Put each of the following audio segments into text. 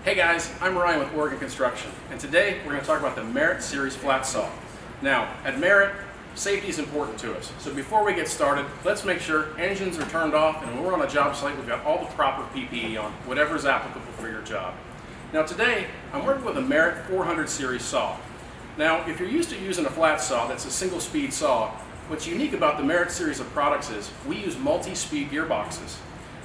Hey guys, I'm Ryan with Oregon Construction, and today we're going to talk about the Merit Series flat saw. Now, at Merit, safety is important to us. So before we get started, let's make sure engines are turned off, and when we're on a job site, we've got all the proper PPE on, whatever is applicable for your job. Now today, I'm working with a Merit 400 series saw. Now, if you're used to using a flat saw that's a single speed saw, what's unique about the Merit series of products is we use multi-speed gearboxes.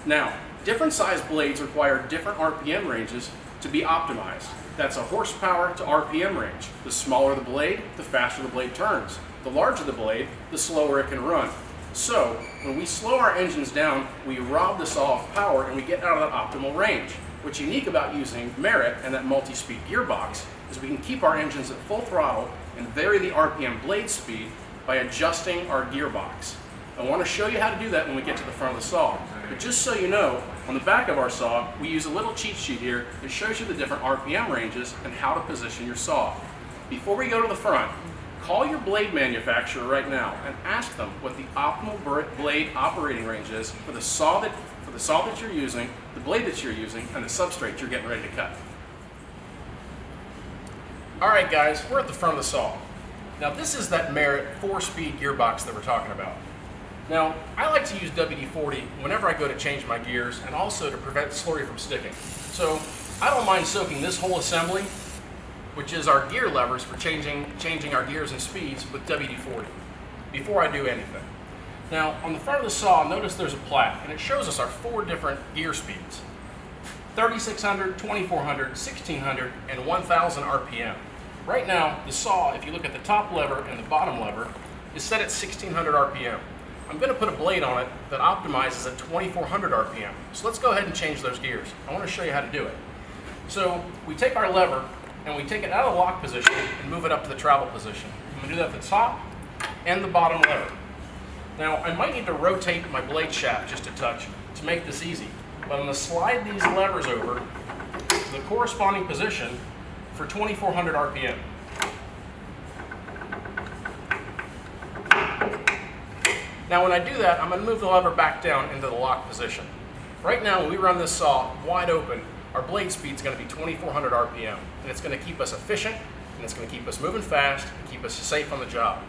Now, different size blades require different RPM ranges to be optimized. That's a horsepower to RPM range. The smaller the blade, the faster the blade turns. The larger the blade, the slower it can run. So, when we slow our engines down, we rob the saw of power and we get out of that optimal range. What's unique about using Merit and that multi-speed gearbox is we can keep our engines at full throttle and vary the RPM blade speed by adjusting our gearbox. I want to show you how to do that when we get to the front of the saw. But just so you know, on the back of our saw, we use a little cheat sheet here that shows you the different RPM ranges and how to position your saw. Before we go to the front, call your blade manufacturer right now and ask them what the optimal blade operating range is for the saw that you're using, the blade that you're using, and the substrate you're getting ready to cut. Alright guys, we're at the front of the saw. Now this is that Merit 4-speed gearbox that we're talking about. Now, I like to use WD-40 whenever I go to change my gears and also to prevent slurry from sticking. So I don't mind soaking this whole assembly, which is our gear levers for changing our gears and speeds, with WD-40 before I do anything. Now, on the front of the saw, notice there's a plaque, and it shows us our 4 different gear speeds: 3600, 2400, 1600, and 1000 RPM. Right now, the saw, if you look at the top lever and the bottom lever, is set at 1600 RPM. I'm going to put a blade on it that optimizes at 2400 RPM. So let's go ahead and change those gears. I want to show you how to do it. So we take our lever and we take it out of the lock position and move it up to the travel position. I'm going to do that at the top and the bottom lever. Now I might need to rotate my blade shaft just a touch to make this easy, but I'm going to slide these levers over to the corresponding position for 2400 RPM. Now when I do that, I'm going to move the lever back down into the lock position. Right now when we run this saw wide open, our blade speed is going to be 2400 RPM, and it's going to keep us efficient, and it's going to keep us moving fast, and keep us safe on the job.